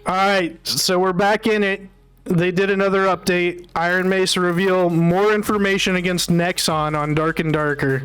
All right, so we're back in it. They did another update. Ironmace reveal more information against Nexon on Dark and Darker.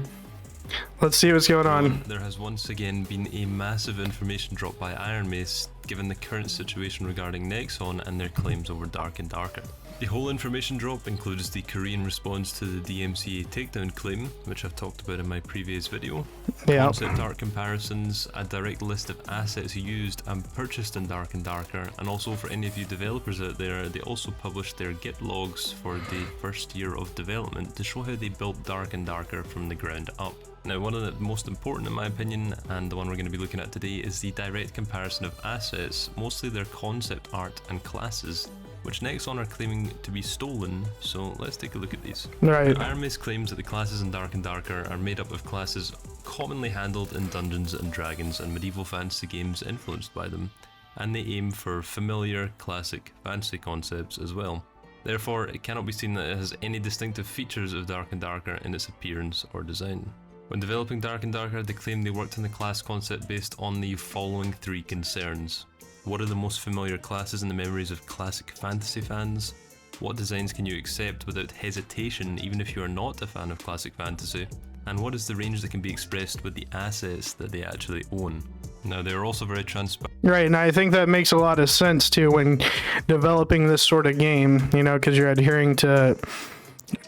Let's see what's going on. There has once again been a massive information drop by Ironmace, given the current situation regarding Nexon and their claims over Dark and Darker. The whole information drop includes the Korean response to the DMCA takedown claim, which I've talked about in my previous video, concept art comparisons, a direct list of assets used and purchased in Dark and Darker, and also for any of you developers out there, they also published their Git logs for the first year of development to show how they built Dark and Darker from the ground up. Now, one of the most important in my opinion, and the one we're going to be looking at today, is the direct comparison of assets, mostly their concept art and classes, which Nexon are claiming to be stolen, so let's take a look at these. Right. Ironmace claims that the classes in Dark and Darker are made up of classes commonly handled in Dungeons and Dragons and medieval fantasy games influenced by them, and they aim for familiar, classic fantasy concepts as well. Therefore, it cannot be seen that it has any distinctive features of Dark and Darker in its appearance or design. When developing Dark and Darker, they claim they worked on the class concept based on the following three concerns. What are the most familiar classes in the memories of classic fantasy fans? What designs can you accept without hesitation even if you are not a fan of classic fantasy? And what is the range that can be expressed with the assets that they actually own? Now, they are also very transparent. Right, and I think that makes a lot of sense too when developing this sort of game, you know, because you're adhering to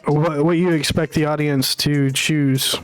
what you expect the audience to choose.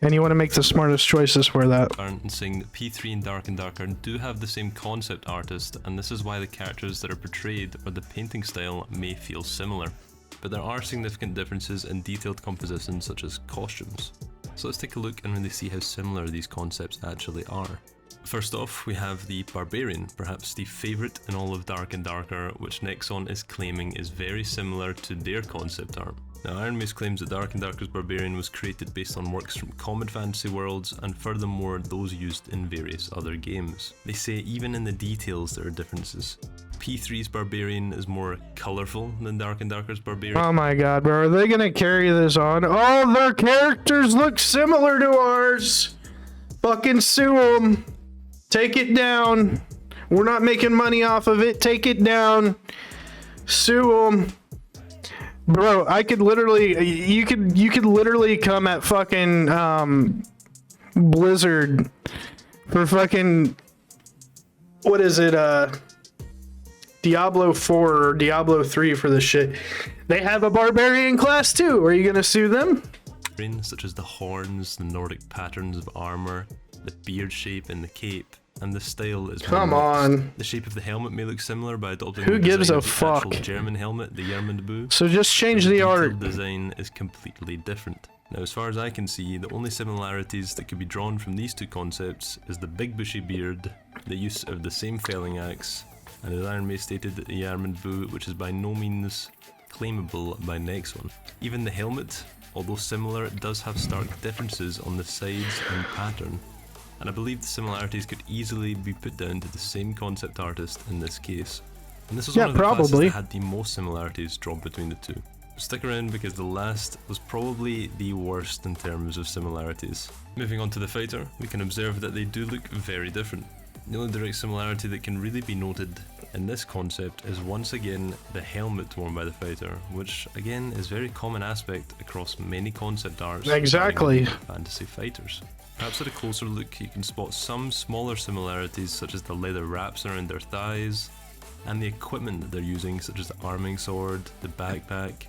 And you want to make the smartest choices for that. And saying that P3 and Darker do have the same concept artist, and this is why the characters that are portrayed or the painting style may feel similar. But there are significant differences in detailed compositions such as costumes. So let's take a look and really see how similar these concepts actually are. First off, we have the Barbarian, perhaps the favourite in all of Dark and Darker, which Nexon is claiming is very similar to their concept art. Now, Ironmace claims that Dark and Darker's Barbarian was created based on works from common fantasy worlds, and furthermore those used in various other games. They say even in the details there are differences. P3's Barbarian is more colourful than Dark and Darker's Barbarian. Oh my god, bro, are they gonna carry this on? Oh, their characters look similar to ours! Fucking sue them! Take it down! We're not making money off of it, take it down! Sue them! Bro, I could literally, you could literally come at fucking, Blizzard for fucking, what is it, Diablo 4 or Diablo 3 for this shit. They have a barbarian class too, are you gonna sue them? Such as the horns, the Nordic patterns of armor, the beard shape and the cape. And the style is come on. The shape of the helmet may look similar by adopting who the gives a the fuck German helmet, the Yermundbu. So just change the art. The design is completely different. Now, as far as I can see, the only similarities that could be drawn from these two concepts is the big bushy beard, the use of the same felling axe, and as Ironmace stated, the Yermundbu, which is by no means claimable by Nexon. Even the helmet, although similar, does have stark differences on the sides and pattern. And I believe the similarities could easily be put down to the same concept artist in this case. And this was one of the classes that had the most similarities drawn between the two. Stick around because the last was probably the worst in terms of similarities. Moving on to the fighter, we can observe that they do look very different. The only direct similarity that can really be noted in this concept is once again the helmet worn by the fighter, which again is a very common aspect across many concept arts. Exactly. Fantasy fighters. Perhaps at a closer look you can spot some smaller similarities such as the leather wraps around their thighs, and the equipment that they're using such as the arming sword, the backpack,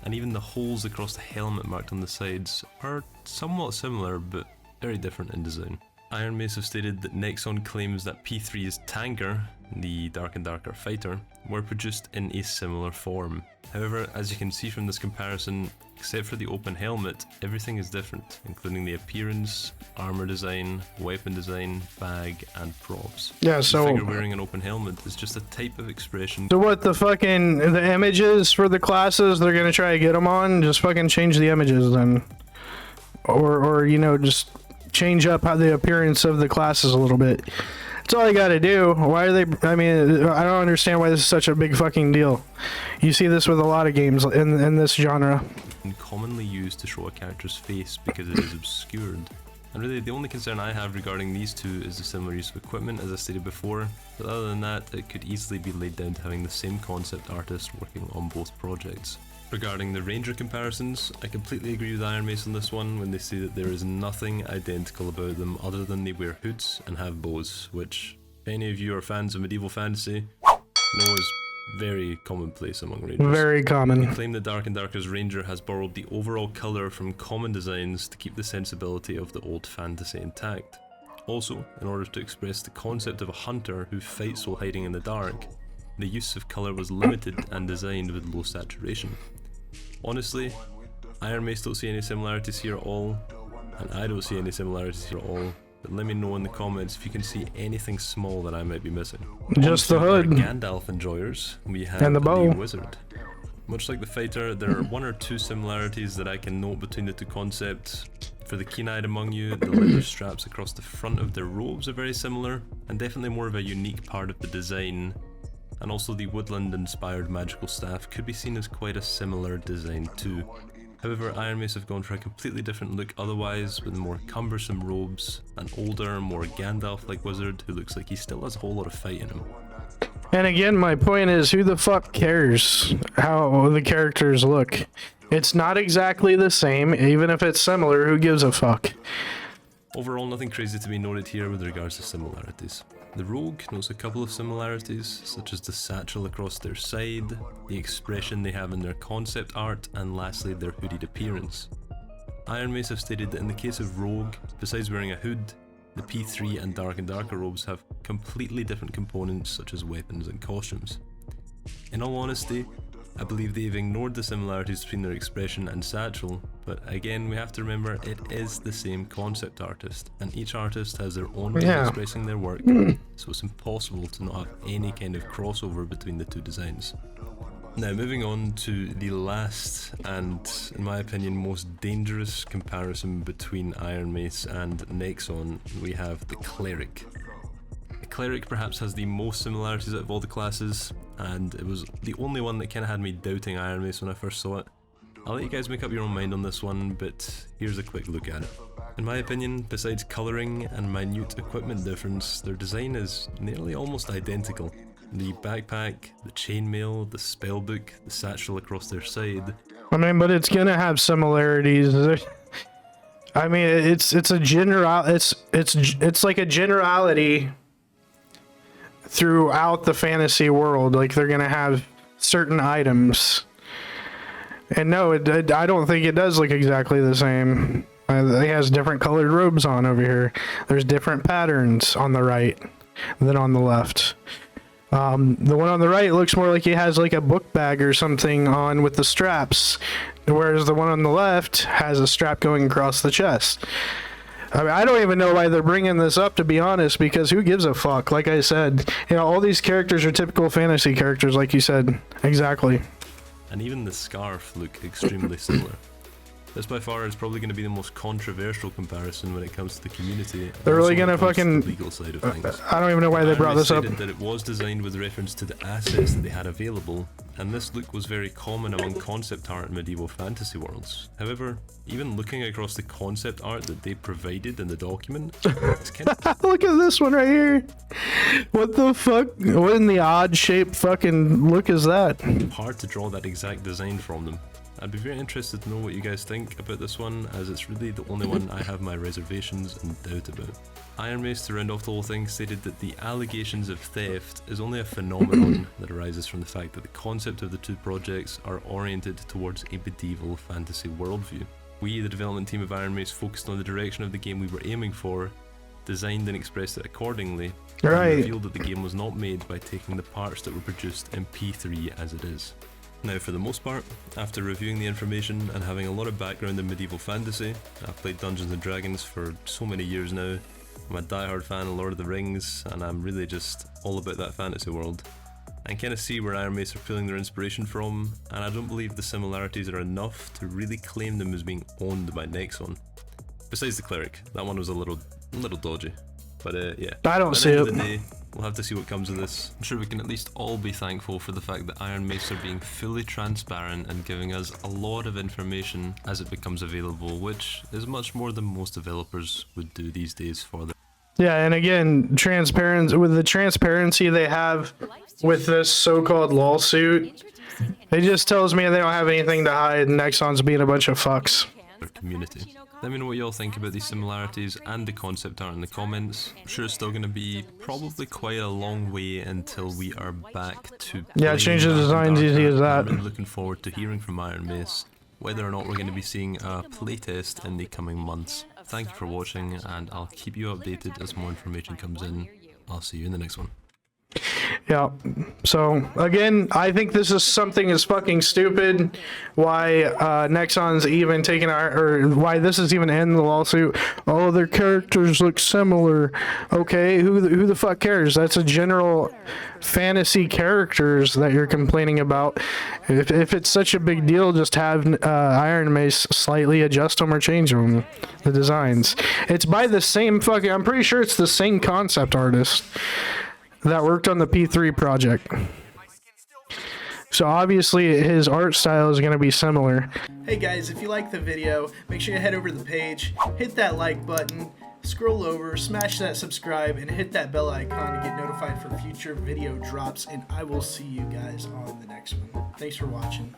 and even the holes across the helmet marked on the sides are somewhat similar but very different in design. Ironmace have stated that Nexon claims that P3's tanker, the Dark and Darker fighter, were produced in a similar form. However, as you can see from this comparison, except for the open helmet, everything is different, including the appearance, armor design, weapon design, bag, and props. Yeah, so the figure wearing an open helmet is just a type of expression. So what the images for the classes they're gonna try to get them on, just fucking change the images then. Or you know, just change up how the appearance of the classes a little bit. That's all you gotta do. Why are they, I mean, I don't understand why this is such a big fucking deal. You see this with a lot of games in this genre. Commonly used to show a character's face because it is obscured. And really the only concern I have regarding these two is the similar use of equipment, as I stated before, but other than that it could easily be laid down to having the same concept artist working on both projects. Regarding the Ranger comparisons, I completely agree with Ironmace on this one when they say that there is nothing identical about them other than they wear hoods and have bows, which, if any of you are fans of medieval fantasy, know is very commonplace among Rangers. Very common. They claim that Dark and Darker's Ranger has borrowed the overall colour from common designs to keep the sensibility of the old fantasy intact. Also, in order to express the concept of a hunter who fights while hiding in the dark, the use of colour was limited and designed with low saturation. Honestly, Ironmace don't see any similarities here at all, and I don't see any similarities here at all, but let me know in the comments if you can see anything small that I might be missing. Just the hood. Gandalf enjoyers, we have And the bow. Wizard. Much like the fighter, there are one or two similarities that I can note between the two concepts. For the keen-eyed among you, the leather straps across the front of their robes are very similar, and definitely more of a unique part of the design. And also the woodland-inspired magical staff could be seen as quite a similar design too. However, Ironmace have gone for a completely different look otherwise, with more cumbersome robes, an older, more Gandalf-like wizard who looks like he still has a whole lot of fight in him. And again, my point is, who the fuck cares how the characters look? It's not exactly the same, even if it's similar, who gives a fuck? Overall, nothing crazy to be noted here with regards to similarities. The Rogue notes a couple of similarities, such as the satchel across their side, the expression they have in their concept art, and lastly their hooded appearance. Ironmace have stated that in the case of Rogue, besides wearing a hood, the P3 and Dark and Darker robes have completely different components such as weapons and costumes. In all honesty, I believe they've ignored the similarities between their expression and satchel, but again we have to remember it is the same concept artist, and each artist has their own way of expressing their work, so it's impossible to not have any kind of crossover between the two designs. Now moving on to the last and, in my opinion, most dangerous comparison between Ironmace and Nexon, we have the Cleric. The Cleric perhaps has the most similarities out of all the classes, and it was the only one that kind of had me doubting Ironmace when I first saw it. I'll let you guys make up your own mind on this one, but here's a quick look at it. In my opinion, besides colouring and minute equipment difference, their design is nearly almost identical. The backpack, the chainmail, the spellbook, the satchel across their side. I mean, but it's gonna have similarities. I mean, it's a general, it's like a generality throughout the fantasy world. Like, they're gonna have certain items, and no, I don't think it does look exactly the same. It has different colored robes on over here. There's different patterns on the right than on the left. The one on the right looks more like he has like a book bag or something on with the straps, whereas the one on the left has a strap going across the chest. I mean, I don't even know why they're bringing this up, to be honest, because who gives a fuck? Like I said, you know, all these characters are typical fantasy characters, like you said. Exactly. And even the scarf look extremely similar. This by far is probably going to be the most controversial comparison when it comes to the community. They're really going to fucking... the legal side of things. I don't even know why they brought this up. That it was designed with reference to the assets that they had available, and this look was very common among concept art in medieval fantasy worlds. However, even looking across the concept art that they provided in the document, it's kind of... Look at this one right here. What the fuck? What in the odd shape fucking look is that? hard to draw that exact design from them. I'd be very interested to know what you guys think about this one, as it's really the only one I have my reservations and doubt about. Ironmace, to round off the whole thing, stated that the allegations of theft is only a phenomenon that arises from the fact that the concept of the two projects are oriented towards a medieval fantasy worldview. We, the development team of Ironmace, focused on the direction of the game we were aiming for, designed and expressed it accordingly, and revealed that the game was not made by taking the parts that were produced in P3 as it is. Now, for the most part, after reviewing the information and having a lot of background in medieval fantasy, I've played Dungeons and Dragons for so many years now. I'm a diehard fan of Lord of the Rings, and I'm really just all about that fantasy world. I can kind of see where Ironmace are pulling their inspiration from, and I don't believe the similarities are enough to really claim them as being owned by Nexon. Besides the Cleric, that one was a little dodgy. But yeah, I don't see it. Day, We'll have to see what comes of this. I'm sure we can at least all be thankful for the fact that Ironmace are being fully transparent and giving us a lot of information as it becomes available, which is much more than most developers would do these days for them. Yeah, and again, transparency with the transparency they have with this so-called lawsuit, it just tells me they don't have anything to hide and Nexon's being a bunch of fucks. Community. Let me know what y'all think about these similarities and the concept art in the comments. I'm sure it's still going to be probably quite a long way until we are back to yeah, change the designs easy as that. I'm really looking forward to hearing from Ironmace whether or not we're going to be seeing a playtest in the coming months. Thank you for watching, and I'll keep you updated as more information comes in. I'll see you in the next one. Yeah, so again, I think this is something is fucking stupid. Why Nexon's even taking or why this is even in the lawsuit. Oh, their characters look similar. Okay, who the fuck cares? That's a general fantasy characters that you're complaining about. If it's such a big deal, just have Ironmace slightly adjust them or change them, the designs. It's by the same fucking, I'm pretty sure it's the same concept artist that worked on the P3 project. So obviously his art style is going to be similar. Hey guys, if you like the video, make sure you head over to the page, hit that like button, scroll over, smash that subscribe, and hit that bell icon to get notified for future video drops, and I will see you guys on the next one. Thanks for watching.